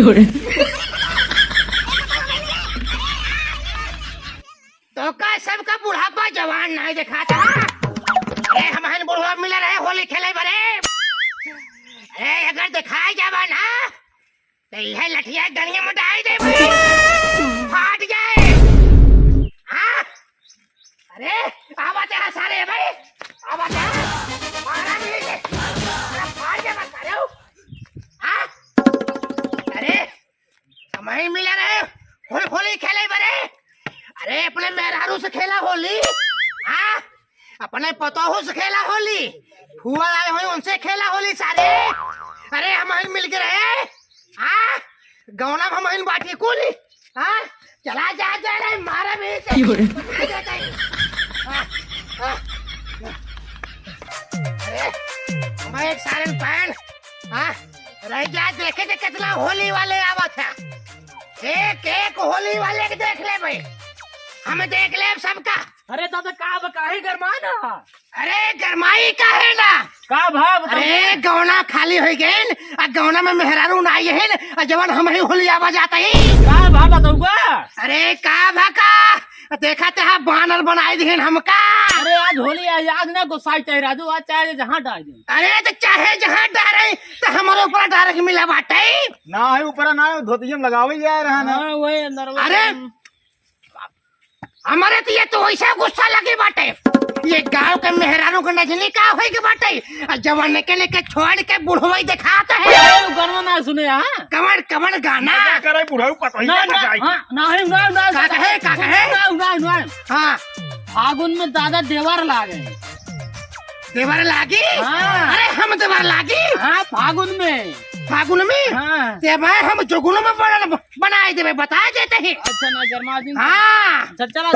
तो का सबका बुढ़ापा जवान नहीं देखा था। अरे हमारे बुढ़वा मिला रहे होली खेले बरे। अरे अगर दिखाई जावा ना तो यह लठिया गनिया में डाल दे फाट जाए। हाँ अरे आवाज़ है सारे भाई आवाज़ है मारा नहीं फाट जा मत करो। हाँ अरे हमारे मिला रहे होली खेले बरे। अरे अपने मेहरारू से खेला होली। हाँ अपने पतोहू से खेला होली। फुआ आए हुए उनसे खेला होली सारे। अरे हम मिल के रहे। हाँ गौना हम बाटी कुली। हाँ चला जा रहे मारा भी अरे हमारे एक सारे पैन। हाँ रह जा देखे थे कितना होली वाले आवा था। एक एक होली वाले के देख ले भाई हमें देख ले सबका। अरे दादा काहे गरमाई ना। अरे गरमाई का है ना का भाव। अरे गौना खाली हो गए गौना में मेहरारू ना आई है जवन हम ही होली आवाज आता ही का भाव बताऊंगा। अरे का भाका देखा ते बानर बनाए दिहन हमका। अरे आज होली आज ना गुस्सा चाहे राजू आज चाहे जहाँ डाल दे। अरे तो चाहे जहाँ डारे तो हमारे ऊपर डायरेक्ट मिला बाटे ना है ऊपर ना धोतियम लगावे जा रहा ना। अरे हमारे तो ये तो वैसा गुस्सा लगे बाटे। ये गांव के मेहरानों के नजनी का होई के बाटे जवान के लेके छोड़ के बुढ़वाई दिखाता है। गाना ना सुने। हाँ कमर कमर गाना करे बुढ़ाऊ पता ही नहीं जाए। का कहे हाँ फागुन में दादा देवर लागे। देवर लागी। हाँ। अरे हम देवर लागी। हाँ फागुन में हाँ ते भाई हम जोगुनो में बनाए देवे बता देते हैं। अच्छा ना गरमा दिन। हाँ चला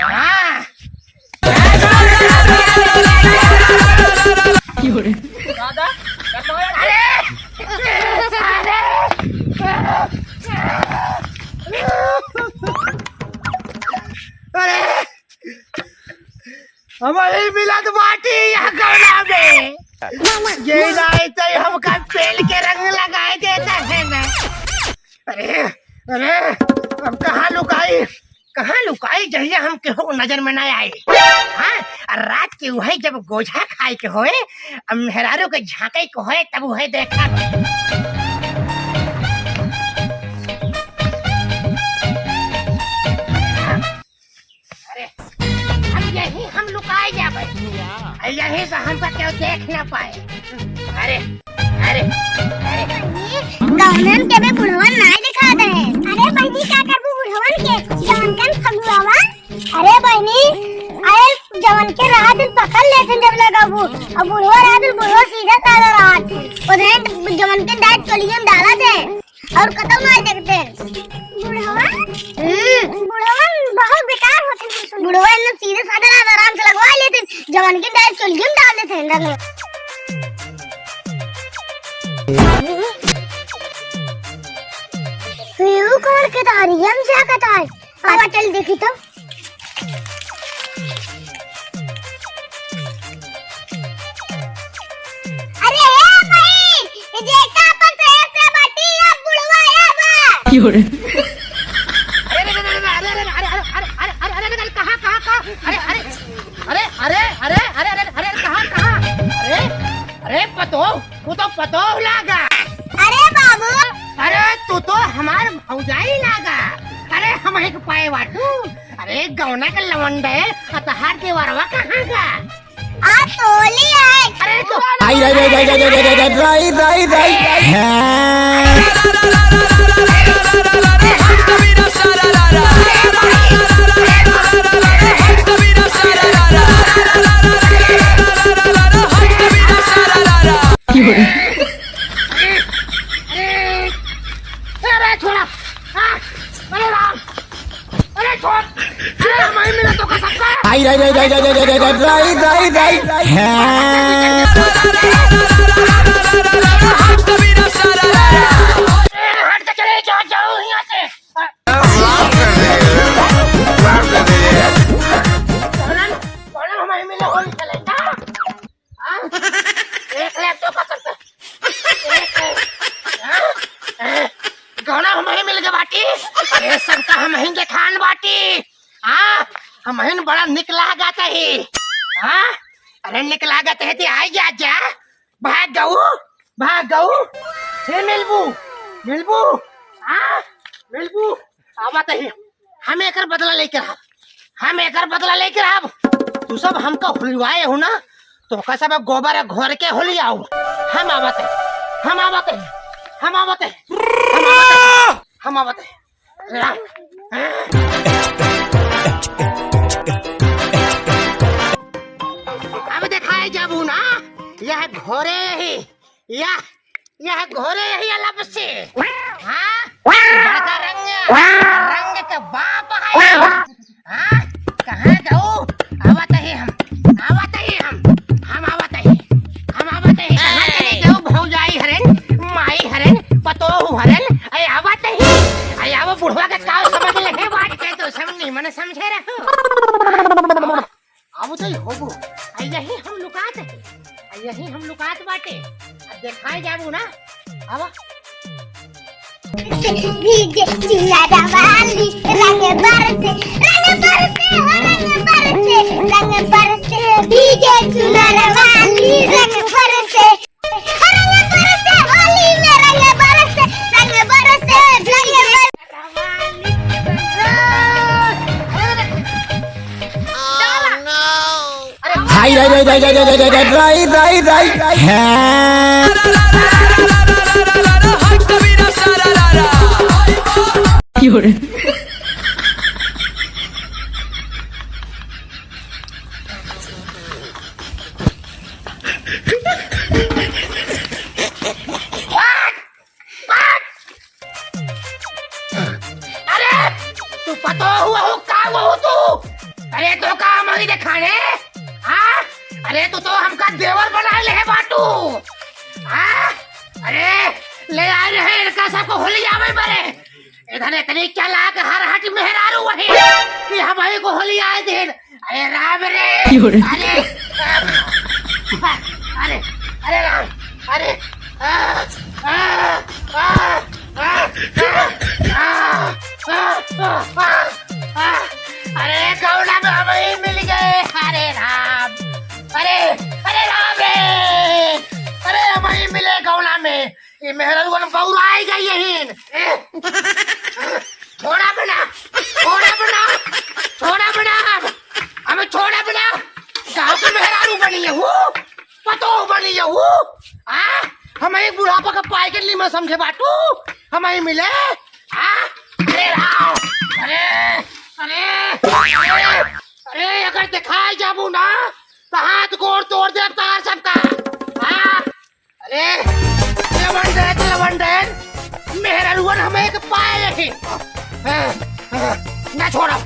हाँ दादा अरे हमारी मिलाद बाटी यहाँ गौना में ये नहीं तो हमका पेल के रंग लगाए देता है ना। अरे अरे अब कहाँ लुकाई जहिया हम केहू नजर में नहीं आई। हाँ रात के वही जब गोझा खाए के होए अब मेहरारू के झांके के होए तब वही देखा। अरे हम लुकाए जाबे यही से हमका क्यों देख ना पाए। अरे अरे अरे गौनन के में बुढ़वन नहीं दिखा दे। अरे बहनी का करबू बुढ़वन के जवन कन फगुआवा। अरे बहनी अरे जवन के रात दिन पकड़ लेते जब लगाबू अब बुढ़वा रात दिन बुढ़वा सीधा साधा रात उधर जवन के डाट कलियम डाला थे और कतौ नहीं देखते। बुढ़वा बहुत बेकार होते। बुढ़वा एकदम सीधे साधा रात आराम से लगवा लेते जवन के डाट कलियम डाल देते रंग। यू कौन के तारियम से आकता है। आवा चल देखी तो। अरे भाई ये का पर से बाटी या बुढ़वा या बा अरे कहाँ अरे पतो लागा। अरे बाबू अरे तू तो हमार भौजाई लागा। अरे हम एक पाए वाटू। अरे गौना का लवंडे अतहार के वरवा कहाँ का आ तोली है। अरे तो अरे छोड़ा। अरे राम अरे छोड़। अरे हमारे मिला तो का सकता हट के चले जाओ यहाँ से। हमारे मिला होली चलेगा। एक लैपटॉप का सकता ये सबका हम ही के खान बाटी। हाँ हम ही बड़ा निकला गाता है। हाँ अरे निकला गाते है आई जा भाग गऊ हे मिलबू हाँ मिलबू आवत है। हम एकर बदला लेकर आब तू सब हमको हुलवाए हो ना तो का सब गोबर घोर के होली आओ। हम आवत है। अब दिखाए जाबू ना यह घोरे ही यह घोरे ही अलग से। हाँ बड़का रंग के बाप है। हाँ कहाँ जाओ आवत है हम आवत है कहाँ चले जाओ भौजाई हरन माई हरन पतोहू हरन अरे आवत है। अरे अब बुढ़वा का काव समझ लगे बात के तो समझ मन समझे रहो। अब तो होबू यही हम लुकात बाटे। अब देखाई जाबू ना आवा भीगे जिया रवाली रंग बरसे भीगे चुना रवाली रंग बरसे होली में रंग बरसे तू पतो हुआ हो का हो तू। अरे तो काम ही दिखाने। हाँ अरे तू तो हमका देवर बना ले है बाटू। हाँ अरे ले आए रहे इनका सबको होली आवे बरे इधर इतनी क्या लाग हर हट मेहरारू वही कि हमारे को होली आए दिन। अरे राम रे अरे राम अरे अरे गौड़ा में हम ही मिल गए। अरे राम रे अरे हम ही मिले गौड़ा में। ये मेहरारू बौरा आई गई यही। छोड़ा बना हमें छोड़ा बना गाँव के मेहरारू बनी है पतो बनी है। हम एक बुढ़ापा का पाई के लिए मैं समझे बाटू हम ही मिले। अरे राम अरे अगर दिखाई जाबू ना तो हाथ गोड़ तोड़ दे तार सबका। अरे लवंडन मेहरारूअन हमें एक पाए ना छोड़ा